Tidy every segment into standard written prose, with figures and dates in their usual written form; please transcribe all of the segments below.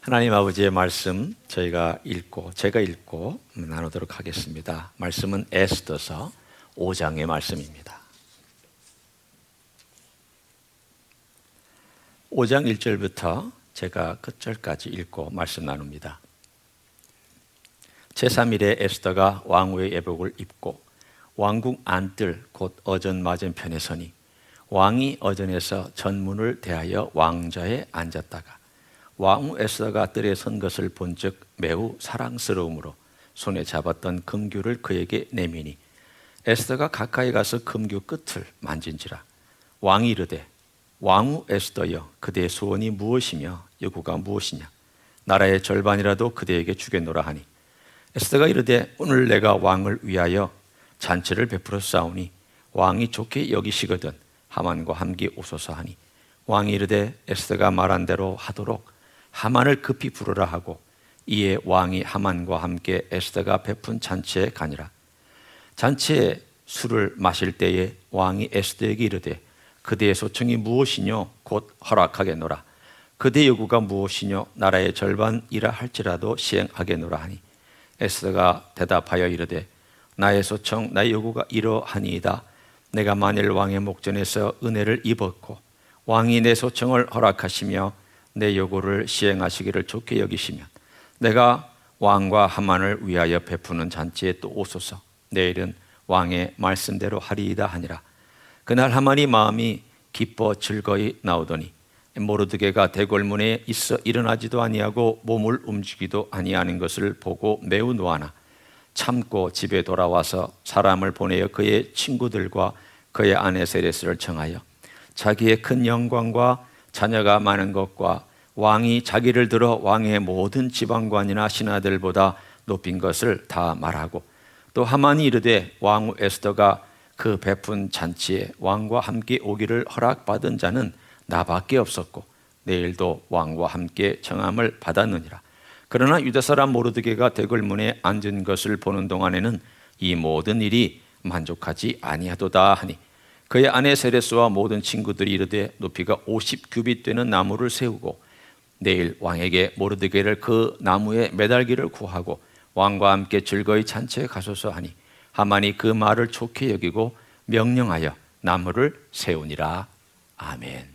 하나님 아버지의 말씀 제가 읽고 나누도록 하겠습니다. 말씀은 에스더서 5장의 말씀입니다. 5장 1절부터 제가 끝절까지 읽고 말씀 나눕니다. 제3일에 에스더가 왕후의 예복을 입고 왕궁 안뜰 곧 어전 맞은편에 서니 왕이 어전에서 전문을 대하여 왕좌에 앉았다가 왕후 에스더가 뜰에 선 것을 본즉 매우 사랑스러움으로 손에 잡았던 금규를 그에게 내미니 에스더가 가까이 가서 금규 끝을 만진지라. 왕이 이르되 왕후 에스더여, 그대의 소원이 무엇이며 요구가 무엇이냐? 나라의 절반이라도 그대에게 주겠노라 하니 에스더가 이르되 오늘 내가 왕을 위하여 잔치를 베풀어 싸우니 왕이 좋게 여기시거든 하만과 함께 오소서 하니 왕이 이르되 에스더가 말한 대로 하도록 하만을 급히 부르라 하고 이에 왕이 하만과 함께 에스더가 베푼 잔치에 가니라. 잔치에 술을 마실 때에 왕이 에스더에게 이르되 그대의 소청이 무엇이뇨? 곧 허락하겠노라. 그대의 요구가 무엇이뇨? 나라의 절반이라 할지라도 시행하겠노라 하니 에스더가 대답하여 이르되 나의 소청 나의 요구가 이러하니이다. 내가 만일 왕의 목전에서 은혜를 입었고 왕이 내 소청을 허락하시며 내 요구를 시행하시기를 좋게 여기시면 내가 왕과 하만을 위하여 베푸는 잔치에 또 오소서. 내일은 왕의 말씀대로 하리이다 하니라. 그날 하만이 마음이 기뻐 즐거이 나오더니 모르드게가 대궐문에 있어 일어나지도 아니하고 몸을 움직이도 아니하는 것을 보고 매우 노하나 참고 집에 돌아와서 사람을 보내어 그의 친구들과 그의 아내 세레스를 청하여 자기의 큰 영광과 자녀가 많은 것과 왕이 자기를 들어 왕의 모든 지방관이나 신하들보다 높인 것을 다 말하고 또 하만이 이르되 왕후 에스더가 그 베푼 잔치에 왕과 함께 오기를 허락받은 자는 나밖에 없었고 내일도 왕과 함께 청함을 받았느니라. 그러나 유다 사람 모르드게가 대궐문에 앉은 것을 보는 동안에는 이 모든 일이 만족하지 아니하도다 하니 그의 아내 세레스와 모든 친구들이 이르되 높이가 50규빗 되는 나무를 세우고 내일 왕에게 모르드게를 그 나무에 매달기를 구하고 왕과 함께 즐거이 잔치에 가소서 하니 하만이 그 말을 좋게 여기고 명령하여 나무를 세우니라. 아멘.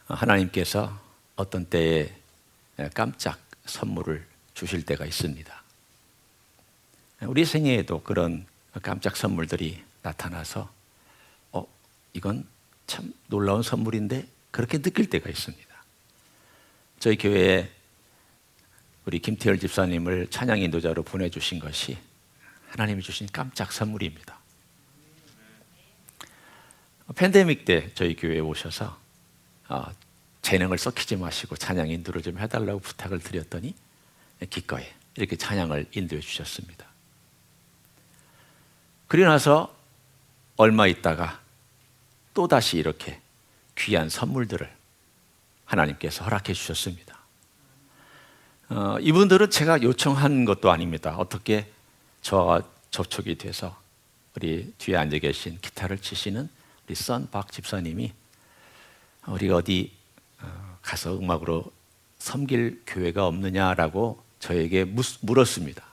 하나님께서 어떤 때에 깜짝 선물을 주실 때가 있습니다. 우리 생애에도 그런 깜짝 선물들이 나타나서 이건 참 놀라운 선물인데 그렇게 느낄 때가 있습니다. 저희 교회에 우리 김태열 집사님을 찬양 인도자로 보내주신 것이 하나님이 주신 깜짝 선물입니다. 팬데믹 때 저희 교회에 오셔서 재능을 썩히지 마시고 찬양 인도를 좀 해달라고 부탁을 드렸더니 기꺼이 이렇게 찬양을 인도해 주셨습니다. 그리고 나서 얼마 있다가 또다시 이렇게 귀한 선물들을 하나님께서 허락해 주셨습니다. 이분들은 제가 요청한 것도 아닙니다. 어떻게 저와 접촉이 돼서 우리 뒤에 앉아 계신 기타를 치시는 우리 박 집사님이 우리 어디 가서 음악으로 섬길 교회가 없느냐라고 저에게 물었습니다.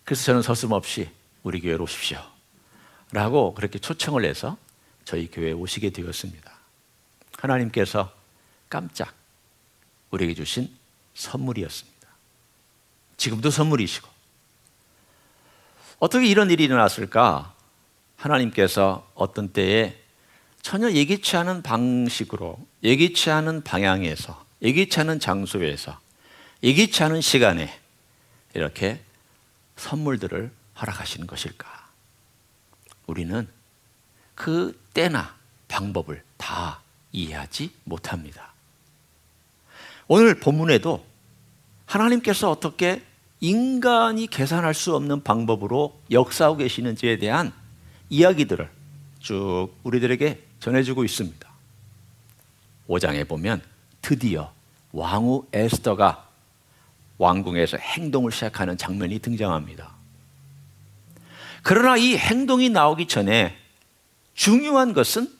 그래서 저는 서슴없이 우리 교회로 오십시오 라고 그렇게 초청을 해서 저희 교회에 오시게 되었습니다. 하나님께서 깜짝 우리에게 주신 선물이었습니다. 지금도 선물이시고 어떻게 이런 일이 일어났을까? 하나님께서 어떤 때에 전혀 예기치 않은 방식으로 예기치 않은 방향에서 예기치 않은 장소에서 예기치 않은 시간에 이렇게 선물들을 허락하시는 것일까? 우리는 그 때나 방법을 다 이해하지 못합니다. 오늘 본문에도 하나님께서 어떻게 인간이 계산할 수 없는 방법으로 역사하고 계시는지에 대한 이야기들을 쭉 우리들에게 전해주고 있습니다. 5장에 보면 드디어 왕후 에스더가 왕궁에서 행동을 시작하는 장면이 등장합니다. 그러나 이 행동이 나오기 전에 중요한 것은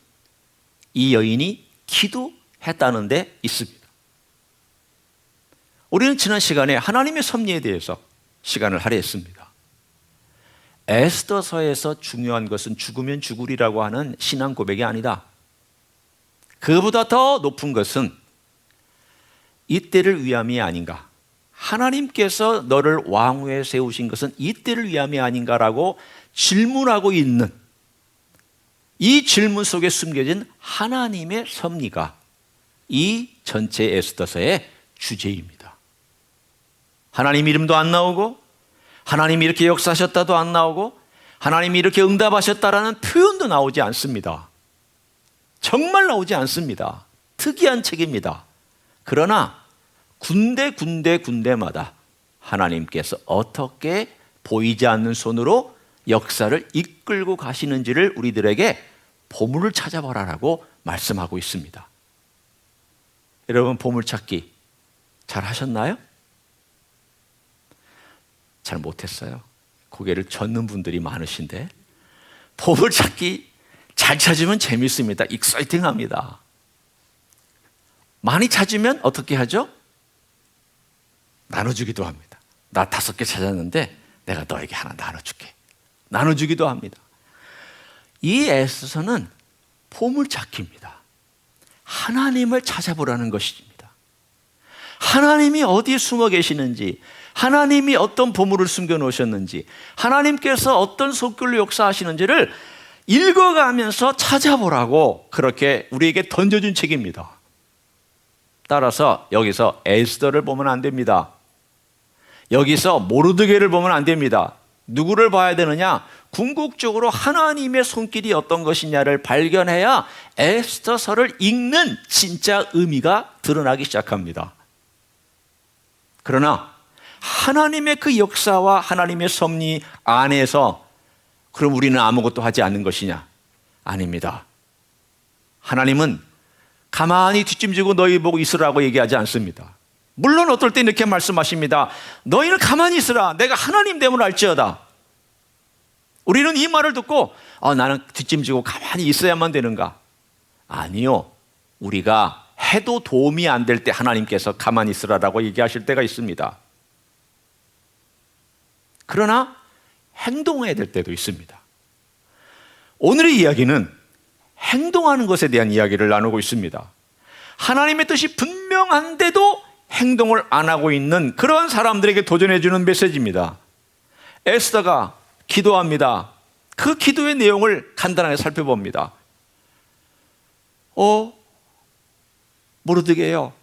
이 여인이 기도했다는 했다는 데 있습니다. 우리는 지난 시간에 하나님의 섭리에 대해서 시간을 할애했습니다. 에스더서에서 중요한 것은 죽으면 죽으리라고 하는 신앙 고백이 아니다. 그보다 더 높은 것은 이때를 위함이 아닌가. 하나님께서 너를 왕후에 세우신 것은 이때를 위함이 아닌가라고 질문하고 있는 이 질문 속에 숨겨진 하나님의 섭리가 이 전체 에스더서의 주제입니다. 하나님 이름도 안 나오고 하나님이 이렇게 역사하셨다도 안 나오고 하나님이 이렇게 응답하셨다라는 표현도 나오지 않습니다. 정말 나오지 않습니다. 특이한 책입니다. 그러나 군데마다 하나님께서 어떻게 보이지 않는 손으로 역사를 이끌고 가시는지를 우리들에게 보물을 찾아보라라고 말씀하고 있습니다. 여러분, 보물찾기 잘 하셨나요? 잘 못했어요. 고개를 젓는 분들이 많으신데 보물찾기 잘 찾으면 재밌습니다. 익사이팅합니다. 많이 찾으면 어떻게 하죠? 나눠주기도 합니다. 나 5개 찾았는데 내가 너에게 하나 나눠줄게. 나눠주기도 합니다. 이 에스더서는 보물찾기입니다. 하나님을 찾아보라는 것입니다. 하나님이 어디에 숨어 계시는지, 하나님이 어떤 보물을 숨겨놓으셨는지, 하나님께서 어떤 손길로 역사하시는지를 읽어가면서 찾아보라고 그렇게 우리에게 던져준 책입니다. 따라서 여기서 에스더를 보면 안 됩니다. 여기서 모르드게를 보면 안 됩니다. 누구를 봐야 되느냐? 궁극적으로 하나님의 손길이 어떤 것이냐를 발견해야 에스더서를 읽는 진짜 의미가 드러나기 시작합니다. 그러나 하나님의 그 역사와 하나님의 섭리 안에서 그럼 우리는 아무것도 하지 않는 것이냐? 아닙니다. 하나님은 가만히 뒷짐지고 너희 보고 있으라고 얘기하지 않습니다. 물론 어떨 때 이렇게 말씀하십니다. 너희는 가만히 있으라. 내가 하나님 됨을 알지어다. 우리는 이 말을 듣고 나는 뒷짐지고 가만히 있어야만 되는가? 아니요. 우리가 해도 도움이 안 될 때 하나님께서 가만히 있으라라고 얘기하실 때가 있습니다. 그러나 행동해야 될 때도 있습니다. 오늘의 이야기는 행동하는 것에 대한 이야기를 나누고 있습니다. 하나님의 뜻이 분명한데도 행동을 안 하고 있는 그런 사람들에게 도전해 주는 메시지입니다. 에스더가 기도합니다. 그 기도의 내용을 간단하게 살펴봅니다. 모르드게요.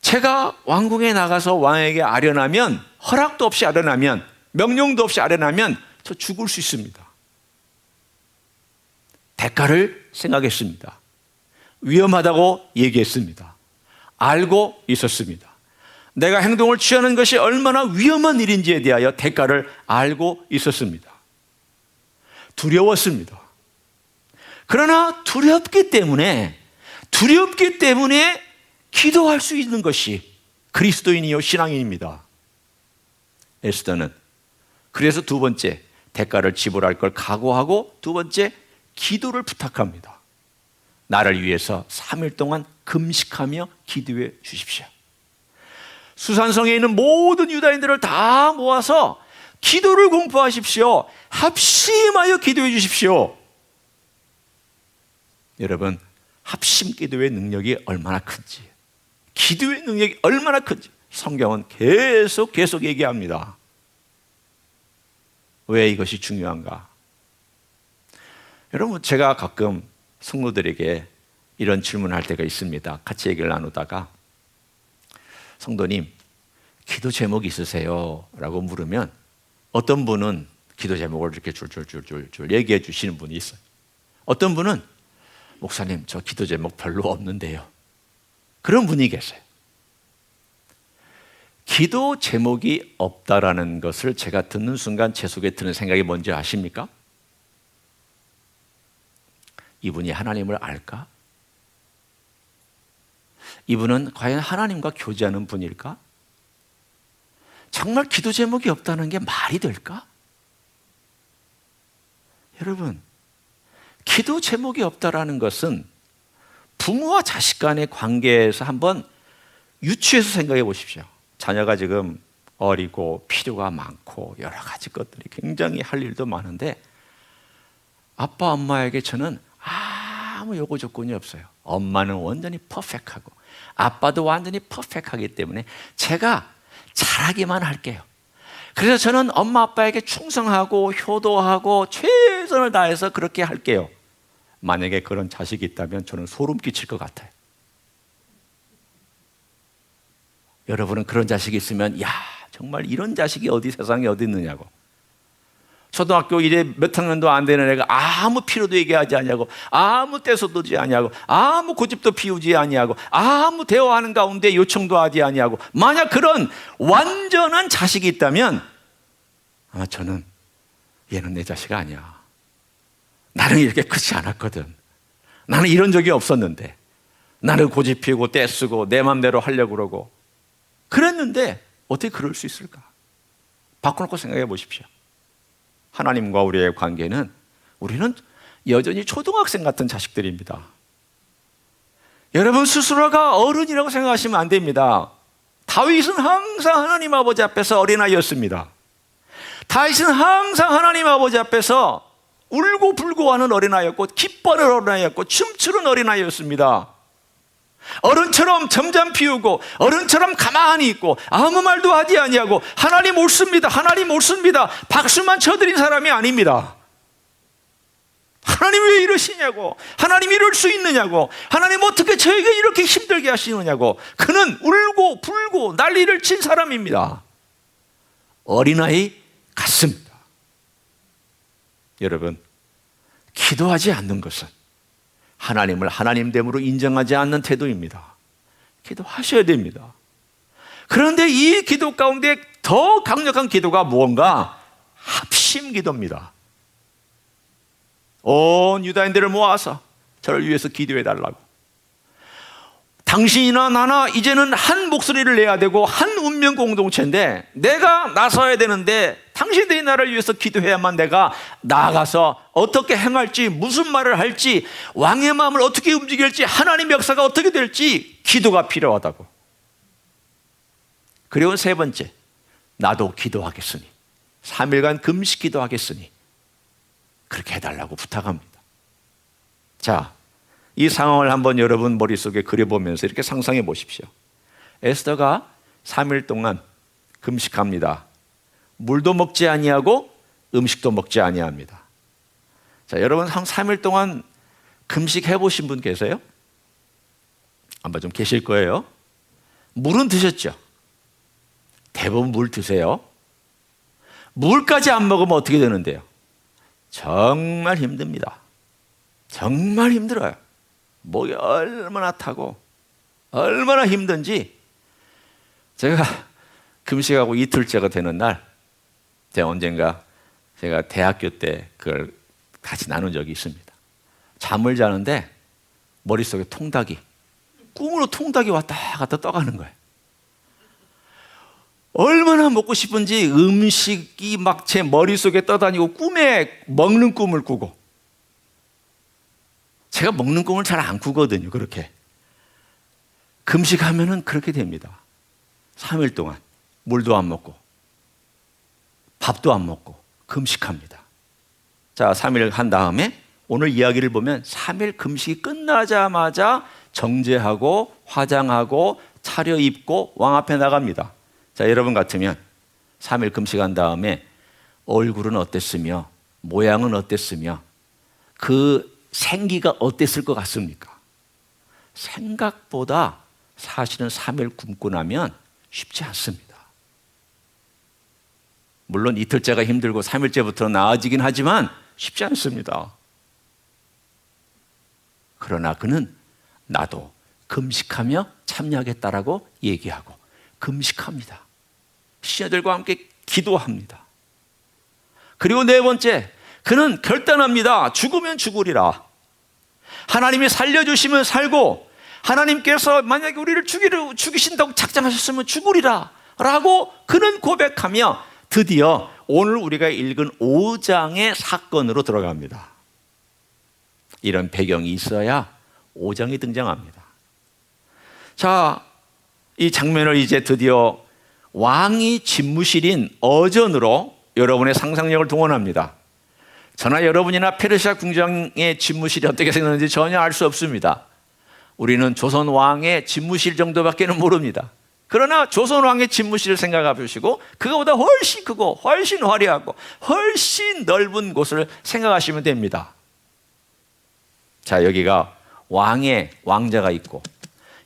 제가 왕궁에 나가서 왕에게 아련하면, 허락도 없이 아련하면, 명령도 없이 아련하면 저 죽을 수 있습니다. 대가를 생각했습니다. 위험하다고 얘기했습니다. 알고 있었습니다. 내가 행동을 취하는 것이 얼마나 위험한 일인지에 대하여 대가를 알고 있었습니다. 두려웠습니다. 그러나 두렵기 때문에 기도할 수 있는 것이 그리스도인이요 신앙인입니다. 에스더는 그래서 두 번째, 대가를 지불할 걸 각오하고 두 번째, 기도를 부탁합니다. 나를 위해서 3일 동안 금식하며 기도해 주십시오. 수산성에 있는 모든 유다인들을 다 모아서 기도를 공포하십시오. 합심하여 기도해 주십시오. 여러분, 합심 기도의 능력이 얼마나 큰지, 기도의 능력이 얼마나 큰지 성경은 계속 얘기합니다. 왜 이것이 중요한가? 여러분, 제가 가끔 성도들에게 이런 질문을 할 때가 있습니다. 같이 얘기를 나누다가 성도님, 기도 제목 있으세요? 라고 물으면 어떤 분은 기도 제목을 이렇게 줄줄줄줄 얘기해 주시는 분이 있어요. 어떤 분은 목사님, 저 기도 제목 별로 없는데요. 그런 분이 계세요. 기도 제목이 없다라는 것을 제가 듣는 순간 제 속에 드는 생각이 뭔지 아십니까? 이분이 하나님을 알까? 이분은 과연 하나님과 교제하는 분일까? 정말 기도 제목이 없다는 게 말이 될까? 여러분, 기도 제목이 없다라는 것은 부모와 자식 간의 관계에서 한번 유추해서 생각해 보십시오. 자녀가 지금 어리고 필요가 많고 여러 가지 것들이 굉장히 할 일도 많은데 아빠 엄마에게 저는 아무 요구 조건이 없어요. 엄마는 완전히 퍼펙트하고 아빠도 완전히 퍼펙트하기 때문에 제가 잘하기만 할게요. 그래서 저는 엄마 아빠에게 충성하고 효도하고 최선을 다해서 그렇게 할게요. 만약에 그런 자식이 있다면 저는 소름 끼칠 것 같아요. 여러분은 그런 자식이 있으면 야 정말 이런 자식이 세상에 어디 있느냐고. 초등학교 이제 몇 학년도 안 되는 애가 아무 필요도 얘기하지 않냐고, 아무 떼서도 하지 않냐고, 아무 고집도 피우지 않냐고, 아무 대화하는 가운데 요청도 하지 않냐고. 만약 그런 완전한 자식이 있다면 아마 저는 얘는 내 자식 아니야. 나는 이렇게 크지 않았거든. 나는 이런 적이 없었는데 나는 고집 피우고 떼쓰고 내 맘대로 하려고 그러고 그랬는데 어떻게 그럴 수 있을까? 바꿔놓고 생각해 보십시오. 하나님과 우리의 관계는 우리는 여전히 초등학생 같은 자식들입니다. 여러분 스스로가 어른이라고 생각하시면 안 됩니다. 다윗은 항상 하나님 아버지 앞에서 어린아이였습니다. 다윗은 항상 하나님 아버지 앞에서 울고 불고 하는 어린아이였고 기뻐하는 어린아이였고 춤추는 어린아이였습니다. 어른처럼 점잠 피우고 어른처럼 가만히 있고 아무 말도 하지 아니하고 하나님 옳습니다, 하나님 옳습니다 박수만 쳐드린 사람이 아닙니다. 하나님 왜 이러시냐고, 하나님 이럴 수 있느냐고, 하나님 어떻게 저에게 이렇게 힘들게 하시느냐고. 그는 울고 불고 난리를 친 사람입니다. 어린아이 같습니다. 여러분, 기도하지 않는 것은 하나님을 하나님됨으로 인정하지 않는 태도입니다. 기도하셔야 됩니다. 그런데 이 기도 가운데 더 강력한 기도가 무언가? 합심 기도입니다. 온 유다인들을 모아서 저를 위해서 기도해 달라고. 당신이나 나나 이제는 한 목소리를 내야 되고 한 운명 공동체인데 내가 나서야 되는데 당신들이 나를 위해서 기도해야만 내가 나아가서 어떻게 행할지, 무슨 말을 할지, 왕의 마음을 어떻게 움직일지, 하나님의 역사가 어떻게 될지 기도가 필요하다고. 그리고 세 번째, 나도 기도하겠으니 3일간 금식 기도하겠으니 그렇게 해달라고 부탁합니다. 자, 이 상황을 한번 여러분 머릿속에 그려보면서 이렇게 상상해 보십시오. 에스더가 3일 동안 금식합니다. 물도 먹지 아니하고 음식도 먹지 아니합니다. 자, 여러분 한 3일 동안 금식해 보신 분 계세요? 아마 좀 계실 거예요. 물은 드셨죠? 대부분 물 드세요. 물까지 안 먹으면 어떻게 되는데요? 정말 힘듭니다. 정말 힘들어요. 목이 얼마나 타고 얼마나 힘든지. 제가 금식하고 이틀째가 되는 날, 제가 언젠가 제가 대학교 때 그걸 같이 나눈 적이 있습니다. 잠을 자는데 머릿속에 통닭이, 꿈으로 통닭이 왔다 갔다 떠가는 거예요. 얼마나 먹고 싶은지 음식이 막 제 머릿속에 떠다니고 꿈에 먹는 꿈을 꾸고. 제가 먹는 꿈을 잘 안 꾸거든요. 그렇게 금식하면은 그렇게 됩니다. 3일 동안 물도 안 먹고 밥도 안 먹고 금식합니다. 자, 3일 한 다음에 오늘 이야기를 보면 3일 금식이 끝나자마자 정제하고 화장하고 차려입고 왕 앞에 나갑니다. 자, 여러분 같으면 3일 금식한 다음에 얼굴은 어땠으며 모양은 어땠으며 그 생기가 어땠을 것 같습니까? 생각보다 사실은 3일 굶고 나면 쉽지 않습니다. 물론 이틀째가 힘들고 3일째부터 나아지긴 하지만 쉽지 않습니다. 그러나 그는 나도 금식하며 참여하겠다라고 얘기하고 금식합니다. 시녀들과 함께 기도합니다. 그리고 네 번째, 그는 결단합니다. 죽으면 죽으리라. 하나님이 살려주시면 살고 하나님께서 만약에 우리를 죽이신다고 작정하셨으면 죽으리라 라고 그는 고백하며 드디어 오늘 우리가 읽은 5장의 사건으로 들어갑니다. 이런 배경이 있어야 5장이 등장합니다. 자, 이 장면을 이제 드디어 왕이 집무실인 어전으로 여러분의 상상력을 동원합니다. 저나 여러분이나 페르시아 궁정의 집무실이 어떻게 생겼는지 전혀 알 수 없습니다. 우리는 조선 왕의 집무실 정도밖에는 모릅니다. 그러나 조선 왕의 집무실을 생각해 보시고 그거보다 훨씬 크고 훨씬 화려하고 훨씬 넓은 곳을 생각하시면 됩니다. 자, 여기가 왕자가 있고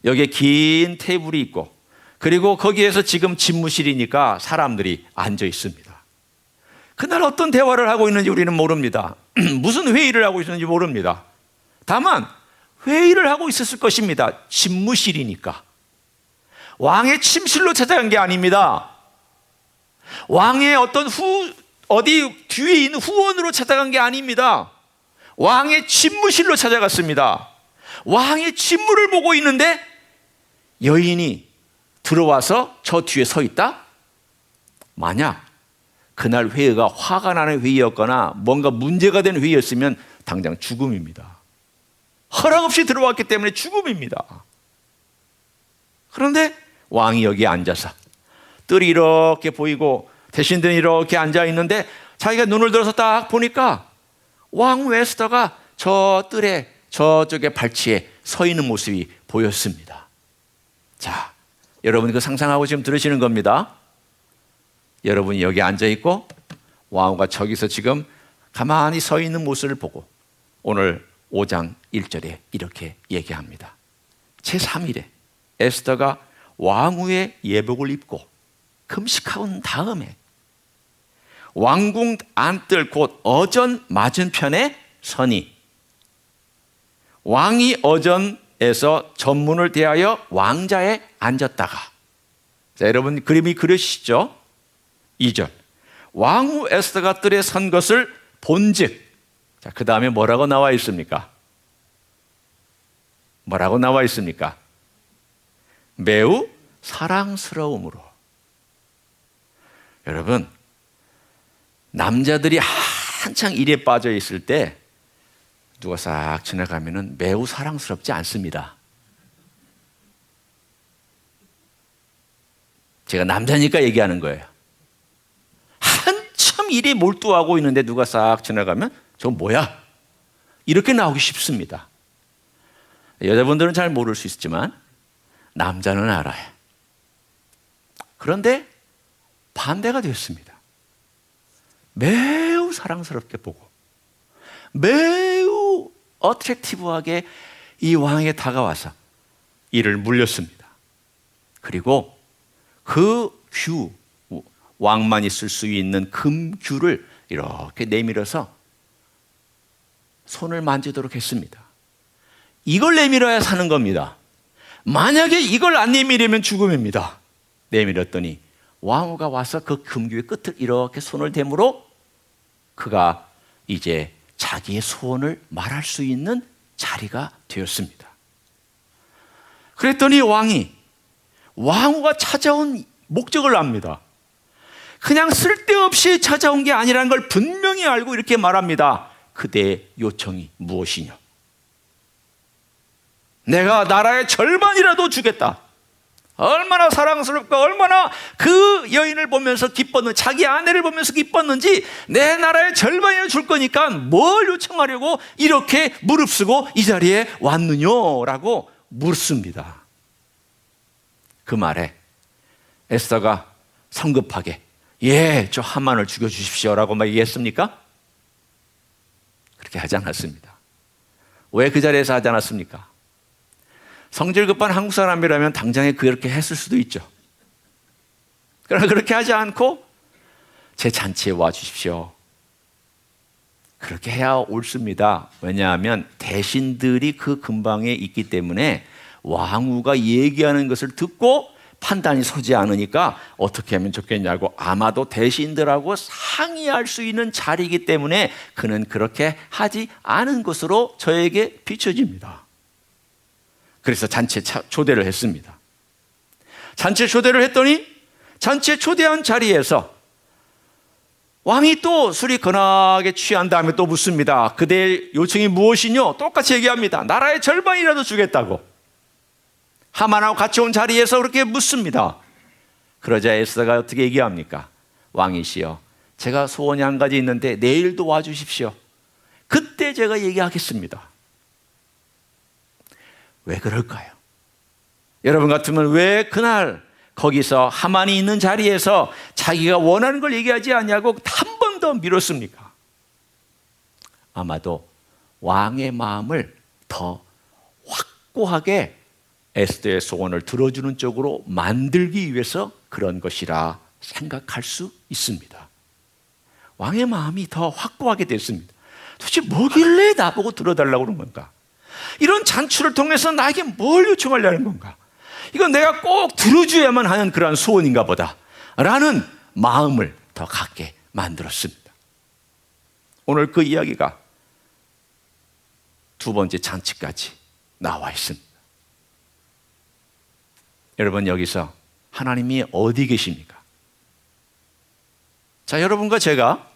여기에 긴 테이블이 있고 그리고 거기에서 지금 집무실이니까 사람들이 앉아 있습니다. 그날 어떤 대화를 하고 있는지 우리는 모릅니다. 무슨 회의를 하고 있는지 모릅니다. 다만 회의를 하고 있었을 것입니다. 집무실이니까. 왕의 침실로 찾아간 게 아닙니다. 왕의 어떤 어디 뒤에 있는 후원으로 찾아간 게 아닙니다. 왕의 집무실로 찾아갔습니다. 왕의 집무를 보고 있는데 여인이 들어와서 저 뒤에 서 있다? 만약 그날 회의가 화가 나는 회의였거나 뭔가 문제가 된 회의였으면 당장 죽음입니다. 허락 없이 들어왔기 때문에 죽음입니다. 그런데 왕이 여기에 앉아서 뜰이 이렇게 보이고 대신들이 이렇게 앉아 있는데 자기가 눈을 들어서 딱 보니까 왕 웨스터가 저 뜰에 저쪽에 발치에 서 있는 모습이 보였습니다. 자, 여러분 그 상상하고 지금 들으시는 겁니다. 여러분이 여기 앉아 있고 왕후가 저기서 지금 가만히 서 있는 모습을 보고 오늘 5장 1절에 이렇게 얘기합니다. 제3일에 에스더가 왕후의 예복을 입고 금식한 다음에 왕궁 안뜰 곧 어전 맞은편에 서니 왕이 어전에서 전문을 대하여 왕자에 앉았다가 자, 여러분 그림이 그려지시죠? 2절 왕후 에스더가 뜰에 선 것을 본즉 자, 그 다음에 뭐라고 나와 있습니까? 뭐라고 나와 있습니까? 매우 사랑스러움으로. 여러분 남자들이 한창 일에 빠져 있을 때 누가 싹 지나가면은 매우 사랑스럽지 않습니다. 제가 남자니까 얘기하는 거예요. 한참 일에 몰두하고 있는데 누가 싹 지나가면 저 뭐야? 이렇게 나오기 쉽습니다. 여자분들은 잘 모를 수 있지만 남자는 알아요. 그런데 반대가 되었습니다. 매우 사랑스럽게 보고 매우 어트랙티브하게 이 왕에게 다가와서 이를 물렸습니다. 그리고 그 규, 왕만이 쓸 수 있는 금규를 이렇게 내밀어서 손을 만지도록 했습니다. 이걸 내밀어야 사는 겁니다. 만약에 이걸 안 내밀으면 죽음입니다. 내밀었더니 왕후가 와서 그 금규의 끝을 이렇게 손을 대므로 그가 이제 자기의 소원을 말할 수 있는 자리가 되었습니다. 그랬더니 왕이 왕후가 찾아온 목적을 압니다. 그냥 쓸데없이 찾아온 게 아니라는 걸 분명히 알고 이렇게 말합니다. 그대의 요청이 무엇이냐? 내가 나라의 절반이라도 주겠다. 얼마나 사랑스럽고 얼마나 그 여인을 보면서 기뻤는지 자기 아내를 보면서 기뻤는지 내 나라의 절반이나 줄 거니까 뭘 요청하려고 이렇게 무릅쓰고 이 자리에 왔느냐라고 묻습니다. 그 말에 에스더가 성급하게 예, 저 하만을 죽여주십시오라고 막 얘기했습니까? 그렇게 하지 않았습니다. 왜 그 자리에서 하지 않았습니까? 성질 급한 한국 사람이라면 당장에 그렇게 했을 수도 있죠. 그러나 그렇게 하지 않고 제 잔치에 와주십시오. 그렇게 해야 옳습니다. 왜냐하면 대신들이 그 근방에 있기 때문에 왕후가 얘기하는 것을 듣고 판단이 서지 않으니까 어떻게 하면 좋겠냐고 아마도 대신들하고 상의할 수 있는 자리이기 때문에 그는 그렇게 하지 않은 것으로 저에게 비춰집니다. 그래서 잔치에 초대를 했습니다. 잔치에 초대를 했더니 잔치에 초대한 자리에서 왕이 또 술이 거나게 취한 다음에 또 묻습니다. 그대의 요청이 무엇이뇨? 똑같이 얘기합니다. 나라의 절반이라도 주겠다고. 하만하고 같이 온 자리에서 그렇게 묻습니다. 그러자 에스더가 어떻게 얘기합니까? 왕이시여, 제가 소원이 한 가지 있는데 내일도 와주십시오. 그때 제가 얘기하겠습니다. 왜 그럴까요? 여러분 같으면 왜 그날 거기서 하만이 있는 자리에서 자기가 원하는 걸 얘기하지 않냐고 한 번 더 미뤘습니까? 아마도 왕의 마음을 더 확고하게 에스더의 소원을 들어주는 쪽으로 만들기 위해서 그런 것이라 생각할 수 있습니다. 왕의 마음이 더 확고하게 됐습니다. 도대체 뭐길래 나보고 들어달라고 그런 건가? 이런 잔치를 통해서 나에게 뭘 요청하려는 건가? 이건 내가 꼭 들어줘야만 하는 그런 소원인가 보다 라는 마음을 더 갖게 만들었습니다. 오늘 그 이야기가 두 번째 잔치까지 나와 있습니다. 여러분, 여기서 하나님이 어디 계십니까? 자, 여러분과 제가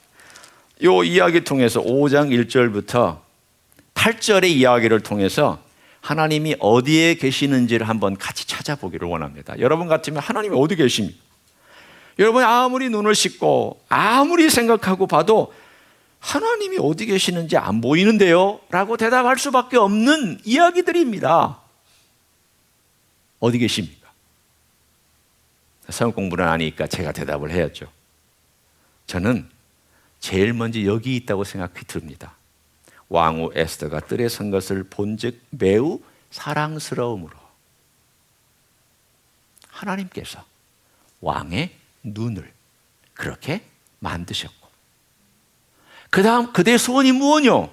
이 이야기 통해서 5장 1절부터 8절의 이야기를 통해서 하나님이 어디에 계시는지를 한번 같이 찾아보기를 원합니다. 여러분 같으면 하나님이 어디 계십니까? 여러분이 아무리 눈을 씻고 아무리 생각하고 봐도 하나님이 어디 계시는지 안 보이는데요? 라고 대답할 수밖에 없는 이야기들입니다. 어디 계십니까? 성경 공부는 아니니까 제가 대답을 해야죠. 저는 제일 먼저 여기 있다고 생각이 듭니다. 왕후 에스더가 뜰에 선 것을 본즉 매우 사랑스러움으로 하나님께서 왕의 눈을 그렇게 만드셨고, 그 다음 그대의 소원이 무엇이뇨?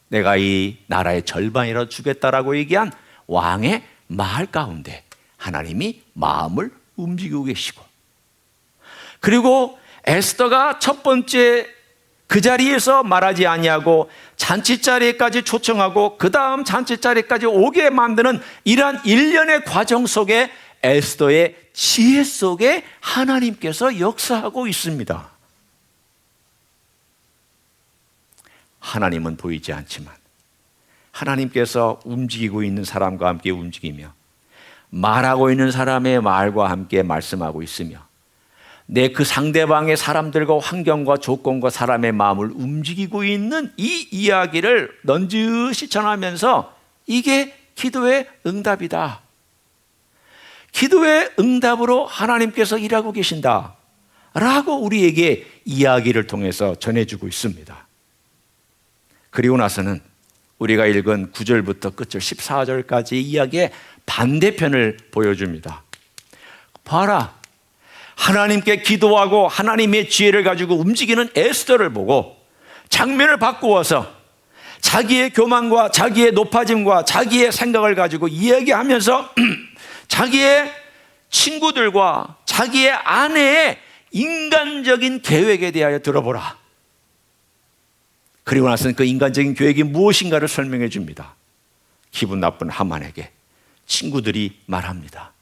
내가 이 나라의 절반이라도 주겠다라고 얘기한 왕의 말 가운데 하나님이 마음을 움직이고 계시고, 그리고 에스더가 첫 번째 그 자리에서 말하지 아니하고 잔치 자리에까지 초청하고 그 다음 잔치 자리까지 오게 만드는 이러한 일련의 과정 속에 에스더의 지혜 속에 하나님께서 역사하고 있습니다. 하나님은 보이지 않지만 하나님께서 움직이고 있는 사람과 함께 움직이며 말하고 있는 사람의 말과 함께 말씀하고 있으며 내 그 상대방의 사람들과 환경과 조건과 사람의 마음을 움직이고 있는 이 이야기를 넌지시 전하면서 이게 기도의 응답이다. 기도의 응답으로 하나님께서 일하고 계신다 라고 우리에게 이야기를 통해서 전해주고 있습니다. 그리고 나서는 우리가 읽은 9절부터 끝절 14절까지 이야기의 반대편을 보여줍니다. 봐라, 하나님께 기도하고 하나님의 지혜를 가지고 움직이는 에스더를 보고 장면을 바꾸어서 자기의 교만과 자기의 높아짐과 자기의 생각을 가지고 이야기하면서 자기의 친구들과 자기의 아내의 인간적인 계획에 대하여 들어보라. 그리고 나서는 그 인간적인 계획이 무엇인가를 설명해 줍니다. 기분 나쁜 하만에게 친구들이 말합니다.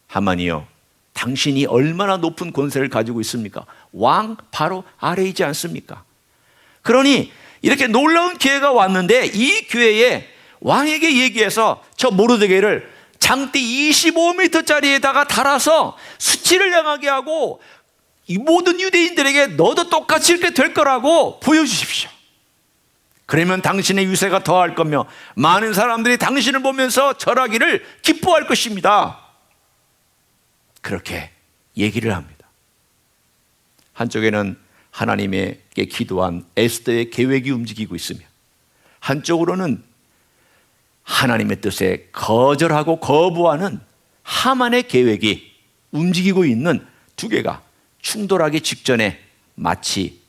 하만이요, 당신이 얼마나 높은 권세를 가지고 있습니까? 왕 바로 아래이지 않습니까? 그러니 이렇게 놀라운 기회가 왔는데 이 기회에 왕에게 얘기해서 저 모르드게를 장대 25m짜리에다가 달아서 수치를 당하게 하고 이 모든 유대인들에게 너도 똑같이 이렇게 될 거라고 보여주십시오. 그러면 당신의 유세가 더할 거며 많은 사람들이 당신을 보면서 절하기를 기뻐할 것입니다. 그렇게 얘기를 합니다. 한쪽에는 하나님에게 기도한 에스더의 계획이 움직이고 있으며 한쪽으로는 하나님의 뜻에 거절하고 거부하는 하만의 계획이 움직이고 있는 두 개가 충돌하기 직전에 마치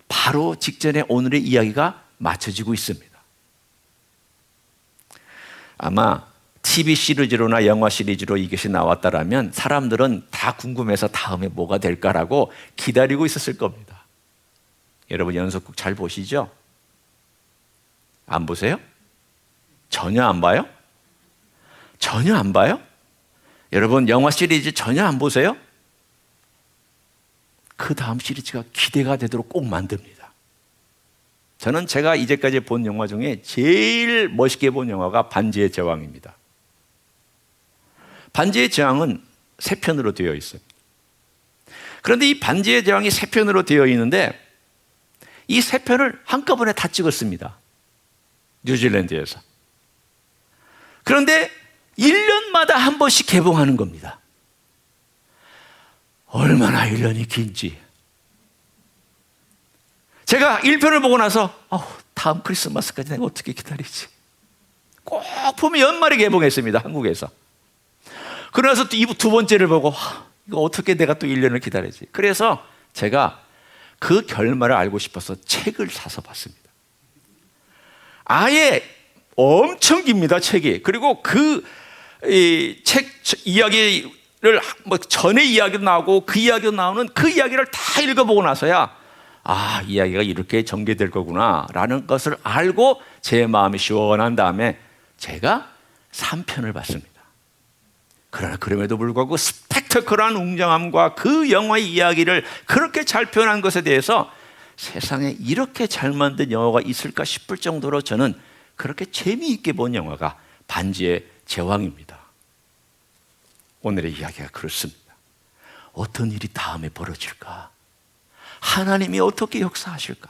바로 직전에 오늘의 이야기가 맞춰지고 있습니다. 아마 TV 시리즈로나 영화 시리즈로 이것이 나왔다라면 사람들은 다 궁금해서 다음에 뭐가 될까라고 기다리고 있었을 겁니다. 여러분 연속극 잘 보시죠? 안 보세요? 전혀 안 봐요? 전혀 안 봐요? 여러분 영화 시리즈 전혀 안 보세요? 그 다음 시리즈가 기대가 되도록 꼭 만듭니다. 저는 제가 이제까지 본 영화 중에 제일 멋있게 본 영화가 반지의 제왕입니다. 반지의 제왕은 3편으로 되어 있어요. 그런데 이 반지의 제왕이 3편으로 되어 있는데 이 3편을 한꺼번에 다 찍었습니다. 뉴질랜드에서. 그런데 1년마다 한 번씩 개봉하는 겁니다. 얼마나 1년이 긴지. 제가 1편을 보고 나서 다음 크리스마스까지 내가 어떻게 기다리지? 꼭 보면 연말에 개봉했습니다. 한국에서. 그러나서 또 두 번째를 보고 이거 어떻게 내가 또 1년을 기다리지? 그래서 제가 그 결말을 알고 싶어서 책을 사서 봤습니다. 아예 엄청 깁니다, 책이. 그리고 그 책 이야기를 전의 이야기도 나오고 그 이야기도 나오는 그 이야기를 다 읽어보고 나서야 이 이야기가 이렇게 전개될 거구나 라는 것을 알고 제 마음이 시원한 다음에 제가 3편을 봤습니다. 그러나 그럼에도 불구하고 스펙터클한 웅장함과 그 영화의 이야기를 그렇게 잘 표현한 것에 대해서 세상에 이렇게 잘 만든 영화가 있을까 싶을 정도로 저는 그렇게 재미있게 본 영화가 반지의 제왕입니다. 오늘의 이야기가 그렇습니다. 어떤 일이 다음에 벌어질까? 하나님이 어떻게 역사하실까?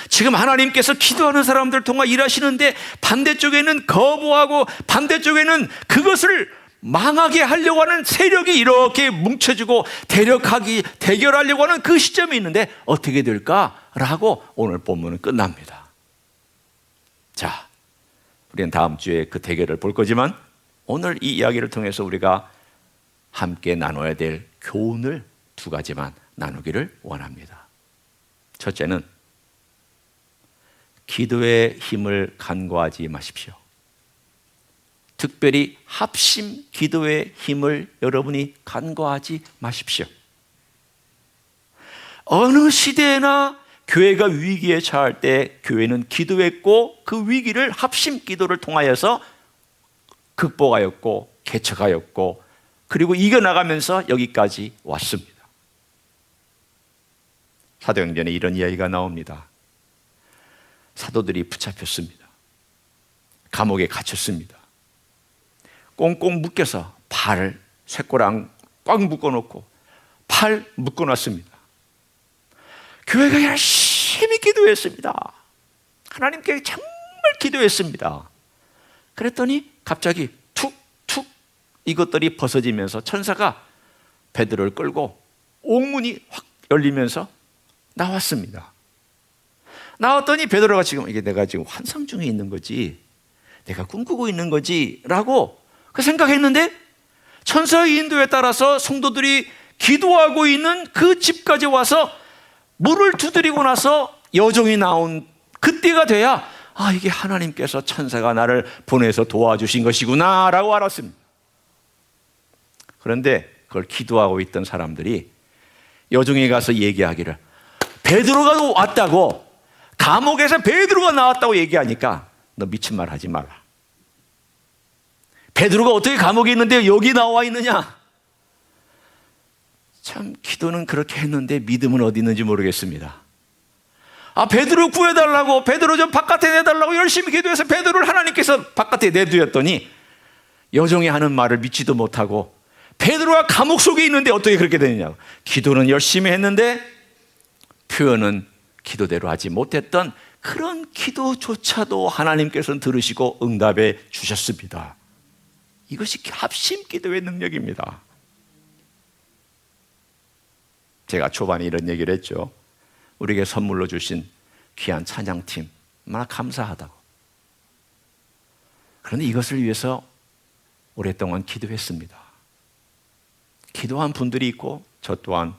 지금 하나님께서 기도하는 사람들 통해 일하시는데 반대쪽에는 거부하고 반대쪽에는 그것을 망하게 하려고 하는 세력이 이렇게 뭉쳐지고 대결하려고 하는 그 시점이 있는데 어떻게 될까라고 오늘 본문은 끝납니다. 자, 우리는 다음 주에 그 대결을 볼 거지만 오늘 이 이야기를 통해서 우리가 함께 나눠야 될 교훈을 2가지만 나누기를 원합니다. 첫째는 기도의 힘을 간과하지 마십시오. 특별히 합심 기도의 힘을 여러분이 간과하지 마십시오. 어느 시대나 교회가 위기에 처할 때 교회는 기도했고 그 위기를 합심 기도를 통하여서 극복하였고 개척하였고 그리고 이겨나가면서 여기까지 왔습니다. 사도행전에 이런 이야기가 나옵니다. 사도들이 붙잡혔습니다. 감옥에 갇혔습니다. 꽁꽁 묶여서 팔을 쇠꼬랑 꽉 묶어놓고 팔 묶어놨습니다. 교회가 열심히 기도했습니다. 하나님께 정말 기도했습니다. 그랬더니 갑자기 툭툭 이것들이 벗어지면서 천사가 베드로를 끌고 옥문이 확 열리면서 나왔습니다. 나왔더니 베드로가 지금 이게 내가 지금 환상 중에 있는 거지 내가 꿈꾸고 있는 거지 라고 그 생각했는데 천사의 인도에 따라서 성도들이 기도하고 있는 그 집까지 와서 문을 두드리고 나서 여종이 나온 그때가 돼야 이게 하나님께서 천사가 나를 보내서 도와주신 것이구나 라고 알았습니다. 그런데 그걸 기도하고 있던 사람들이 여종에 가서 얘기하기를 베드로가 왔다고 감옥에서 베드로가 나왔다고 얘기하니까 너 미친 말 하지 마라. 베드로가 어떻게 감옥에 있는데 여기 나와 있느냐? 참 기도는 그렇게 했는데 믿음은 어디 있는지 모르겠습니다. 베드로 구해달라고 베드로 좀 바깥에 내달라고 열심히 기도해서 베드로를 하나님께서 바깥에 내두었더니 여종이 하는 말을 믿지도 못하고 베드로가 감옥 속에 있는데 어떻게 그렇게 되느냐고. 기도는 열심히 했는데 표현은 기도대로 하지 못했던 그런 기도조차도 하나님께서는 들으시고 응답해 주셨습니다. 이것이 합심 기도의 능력입니다. 제가 초반에 이런 얘기를 했죠. 우리에게 선물로 주신 귀한 찬양팀 얼마나 감사하다고. 그런데 이것을 위해서 오랫동안 기도했습니다. 기도한 분들이 있고 저 또한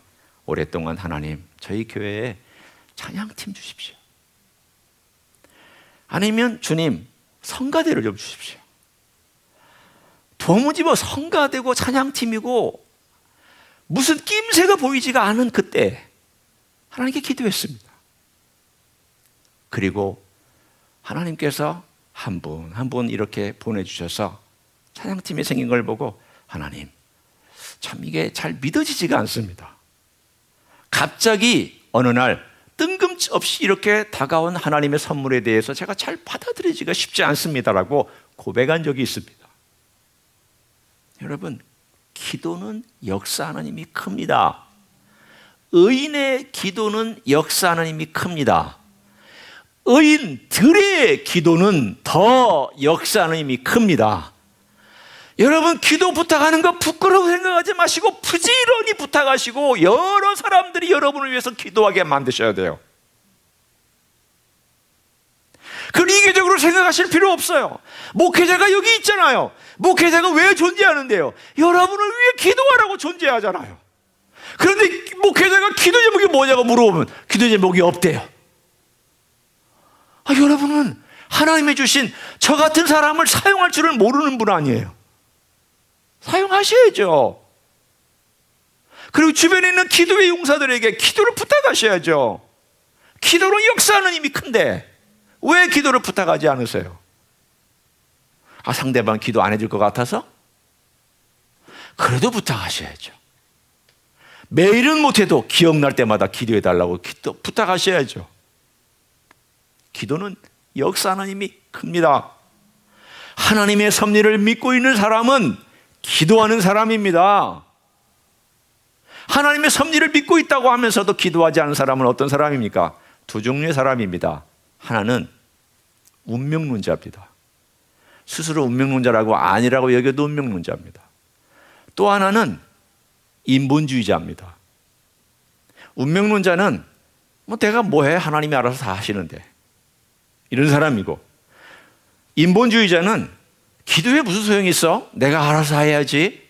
오랫동안 하나님 저희 교회에 찬양팀 주십시오. 아니면 주님 성가대를 좀 주십시오. 도무지 성가대고 찬양팀이고 무슨 낌새가 보이지가 않은 그때 하나님께 기도했습니다. 그리고 하나님께서 한 분 한 분 이렇게 보내주셔서 찬양팀이 생긴 걸 보고 하나님 참 이게 잘 믿어지지가 않습니다. 갑자기 어느 날 뜬금없이 이렇게 다가온 하나님의 선물에 대해서 제가 잘 받아들이기가 쉽지 않습니다라고 고백한 적이 있습니다. 여러분, 기도는 역사하는 힘이 큽니다. 의인의 기도는 역사하는 힘이 큽니다. 의인들의 기도는 더 역사하는 힘이 큽니다. 여러분, 기도 부탁하는 거 부끄러워 생각하지 마시고 부지런히 부탁하시고 여러 사람들이 여러분을 위해서 기도하게 만드셔야 돼요. 그걸 이기적으로 생각하실 필요 없어요. 목회자가 여기 있잖아요. 목회자가 왜 존재하는데요? 여러분을 위해 기도하라고 존재하잖아요. 그런데 목회자가 기도 제목이 뭐냐고 물어보면 기도 제목이 없대요. 여러분은 하나님이 주신 저 같은 사람을 사용할 줄을 모르는 분 아니에요. 사용하셔야죠. 그리고 주변에 있는 기도의 용사들에게 기도를 부탁하셔야죠. 기도로 역사하는 힘이 큰데 왜 기도를 부탁하지 않으세요? 상대방 기도 안 해줄 것 같아서? 그래도 부탁하셔야죠. 매일은 못해도 기억날 때마다 기도해달라고 부탁하셔야죠. 기도는 역사하는 힘이 큽니다. 하나님의 섭리를 믿고 있는 사람은 기도하는 사람입니다. 하나님의 섭리를 믿고 있다고 하면서도 기도하지 않는 사람은 어떤 사람입니까? 두 종류의 사람입니다. 하나는 운명론자입니다. 스스로 운명론자라고 아니라고 여겨도 운명론자입니다. 또 하나는 인본주의자입니다. 운명론자는 내가 뭐해? 하나님이 알아서 다 하시는데 이런 사람이고, 인본주의자는 기도에 무슨 소용이 있어? 내가 알아서 해야지.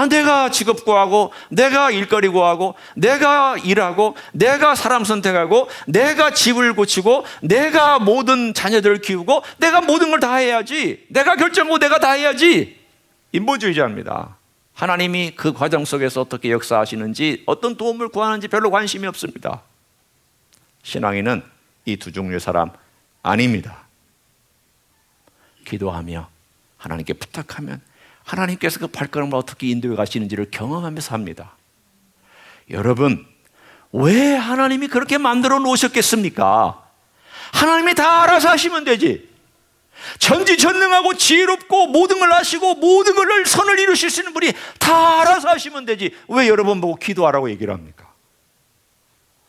내가 직업 구하고, 내가 일거리 구하고, 내가 일하고, 내가 사람 선택하고, 내가 집을 고치고, 내가 모든 자녀들을 키우고, 내가 모든 걸 다 해야지. 내가 결정하고 내가 다 해야지. 인본주의자입니다. 하나님이 그 과정 속에서 어떻게 역사하시는지, 어떤 도움을 구하는지 별로 관심이 없습니다. 신앙인은 이 두 종류의 사람 아닙니다. 기도하며 하나님께 부탁하면 하나님께서 그 발걸음을 어떻게 인도해 가시는지를 경험하면서 합니다. 여러분, 왜 하나님이 그렇게 만들어 놓으셨겠습니까? 하나님이 다 알아서 하시면 되지. 전지전능하고 지혜롭고 모든 걸 아시고 모든 걸 선을 이루실 수 있는 분이 다 알아서 하시면 되지. 왜 여러분 보고 기도하라고 얘기를 합니까?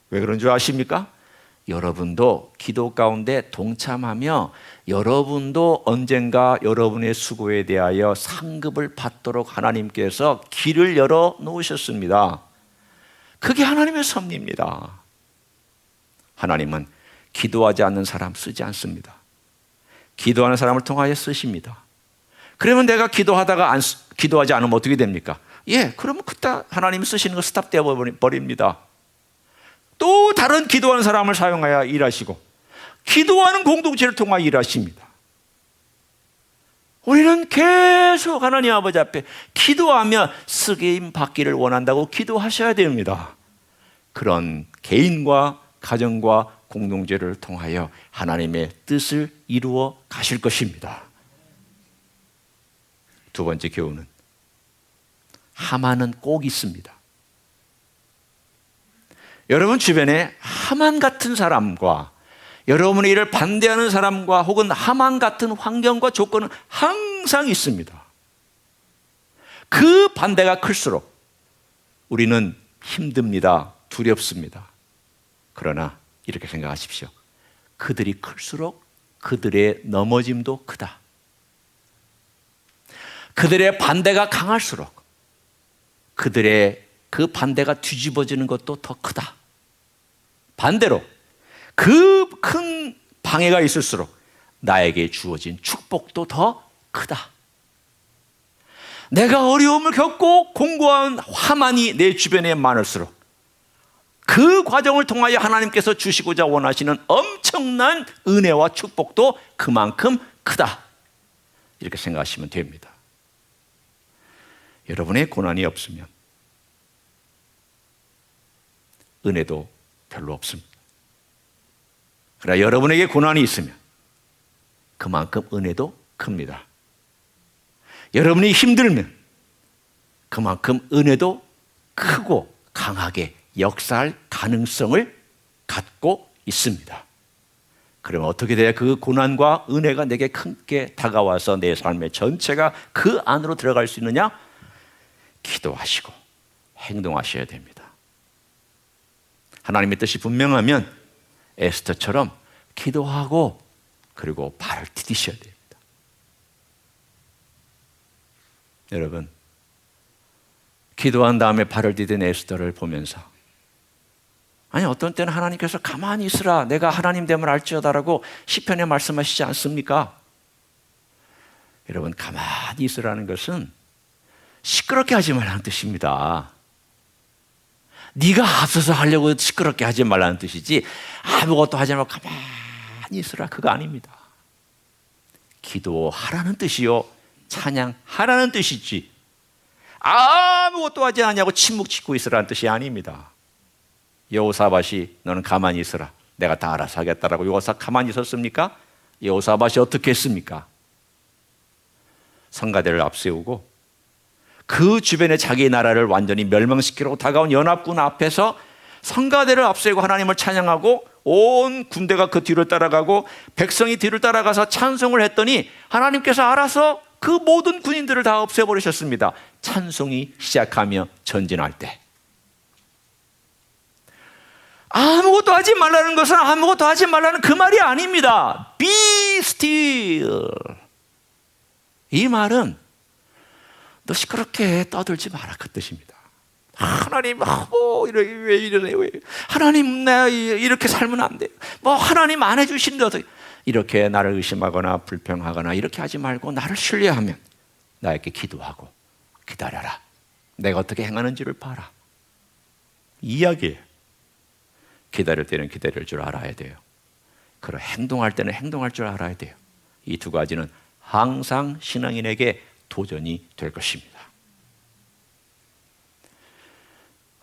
왜 그런 줄 아십니까? 여러분도 기도 가운데 동참하며 여러분도 언젠가 여러분의 수고에 대하여 상급을 받도록 하나님께서 길을 열어 놓으셨습니다. 그게 하나님의 섭리입니다. 하나님은 기도하지 않는 사람 쓰지 않습니다. 기도하는 사람을 통하여 쓰십니다. 그러면 내가 기도하지 않으면 어떻게 됩니까? 그러면 그때 하나님이 쓰시는 거 스탑되어 버립니다. 또 다른 기도하는 사람을 사용하여 일하시고, 기도하는 공동체를 통하여 일하십니다. 우리는 계속 하나님 아버지 앞에 기도하며 쓰임 받기를 원한다고 기도하셔야 됩니다. 그런 개인과 가정과 공동체를 통하여 하나님의 뜻을 이루어 가실 것입니다. 두 번째 교훈은 하만은 꼭 있습니다. 여러분 주변에 하만 같은 사람과 여러분의 일을 반대하는 사람과 혹은 하만 같은 환경과 조건은 항상 있습니다. 그 반대가 클수록 우리는 힘듭니다. 두렵습니다. 그러나 이렇게 생각하십시오. 그들이 클수록 그들의 넘어짐도 크다. 그들의 반대가 강할수록 그들의 그 반대가 뒤집어지는 것도 더 크다. 반대로 그 큰 방해가 있을수록 나에게 주어진 축복도 더 크다. 내가 어려움을 겪고 공고한 화만이 내 주변에 많을수록 그 과정을 통하여 하나님께서 주시고자 원하시는 엄청난 은혜와 축복도 그만큼 크다. 이렇게 생각하시면 됩니다. 여러분의 고난이 없으면 은혜도 별로 없습니다. 그러나 여러분에게 고난이 있으면 그만큼 은혜도 큽니다. 여러분이 힘들면 그만큼 은혜도 크고 강하게 역사할 가능성을 갖고 있습니다. 그러면 어떻게 돼야 그 고난과 은혜가 내게 크게 다가와서 내 삶의 전체가 그 안으로 들어갈 수 있느냐? 기도하시고 행동하셔야 됩니다. 하나님의 뜻이 분명하면 에스더처럼 기도하고 그리고 발을 디디셔야 됩니다. 여러분, 기도한 다음에 발을 디딘 에스더를 보면서 아니 어떤 때는 하나님께서 가만히 있으라 내가 하나님 됨을 알지어다라고 시편에 말씀하시지 않습니까? 여러분, 가만히 있으라는 것은 시끄럽게 하지 말라는 뜻입니다. 네가 앞서서 하려고 시끄럽게 하지 말라는 뜻이지 아무것도 하지 말고 가만히 있으라 그거 아닙니다. 기도하라는 뜻이요 찬양하라는 뜻이지 아무것도 하지 않냐고 침묵 짓고 있으라는 뜻이 아닙니다. 여호사밧이 너는 가만히 있으라 내가 다 알아서 하겠다라고 여호사 가만히 있었습니까? 여호사밧이 어떻게 했습니까? 성가대를 앞세우고 그 주변에 자기 나라를 완전히 멸망시키려고 다가온 연합군 앞에서 성가대를 앞세우고 하나님을 찬양하고 온 군대가 그 뒤를 따라가고 백성이 뒤를 따라가서 찬송을 했더니 하나님께서 알아서 그 모든 군인들을 다 없애버리셨습니다. 찬송이 시작하며 전진할 때 아무것도 하지 말라는 것은 아무것도 하지 말라는 그 말이 아닙니다. Be still. 이 말은 너 시끄럽게 떠들지 마라 그 뜻입니다. 하나님 왜 이러네 왜 하나님 나 이렇게 살면 안 돼. 뭐 하나님 안 해주신데 어떻게 이렇게 나를 의심하거나 불평하거나 이렇게 하지 말고 나를 신뢰하면 나에게 기도하고 기다려라. 내가 어떻게 행하는지를 봐라. 이야기예요. 기다릴 때는 기다릴 줄 알아야 돼요. 그리고 행동할 때는 행동할 줄 알아야 돼요. 이 두 가지는 항상 신앙인에게 도전이 될 것입니다.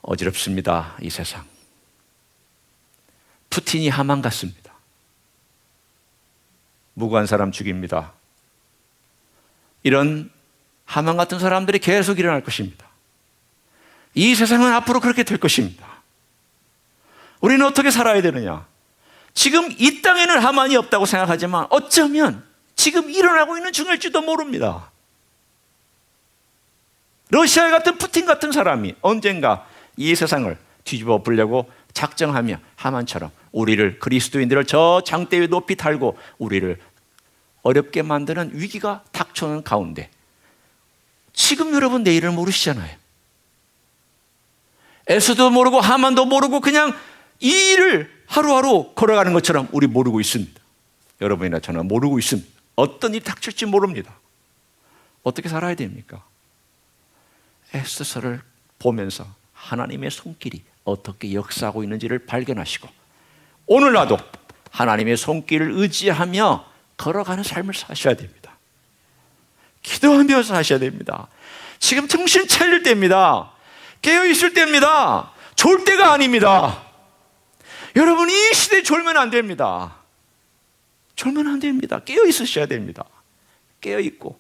어지럽습니다. 이 세상. 푸틴이 하만 같습니다. 무고한 사람 죽입니다. 이런 하만 같은 사람들이 계속 일어날 것입니다. 이 세상은 앞으로 그렇게 될 것입니다. 우리는 어떻게 살아야 되느냐? 지금 이 땅에는 하만이 없다고 생각하지만 어쩌면 지금 일어나고 있는 중일지도 모릅니다. 러시아 같은 푸틴 같은 사람이 언젠가 이 세상을 뒤집어 엎으려고 작정하며 하만처럼 우리를 그리스도인들을 저 장대 위에 높이 달고 우리를 어렵게 만드는 위기가 닥쳐오는 가운데 지금 여러분 내일을 모르시잖아요. 에스도 모르고 하만도 모르고 그냥 이 일을 하루하루 걸어가는 것처럼 우리 모르고 있습니다. 여러분이나 저는 모르고 있습니다. 어떤 일이 닥칠지 모릅니다. 어떻게 살아야 됩니까? 에스더서를 보면서 하나님의 손길이 어떻게 역사하고 있는지를 발견하시고 오늘날도 하나님의 손길을 의지하며 걸어가는 삶을 사셔야 됩니다. 기도하면서 하셔야 됩니다. 지금 정신 차릴 때입니다. 깨어있을 때입니다. 졸 때가 아닙니다. 여러분, 이 시대에 졸면 안 됩니다. 졸면 안 됩니다. 깨어있으셔야 됩니다. 깨어있고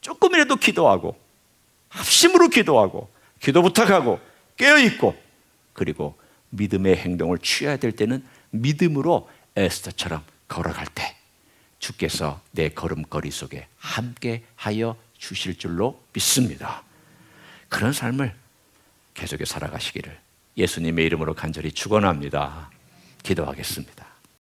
조금이라도 기도하고 합심으로 기도하고 기도 부탁하고 깨어있고 그리고 믿음의 행동을 취해야 될 때는 믿음으로 에스더처럼 걸어갈 때 주께서 내 걸음걸이 속에 함께하여 주실 줄로 믿습니다. 그런 삶을 계속해 살아가시기를 예수님의 이름으로 간절히 축원합니다. 기도하겠습니다.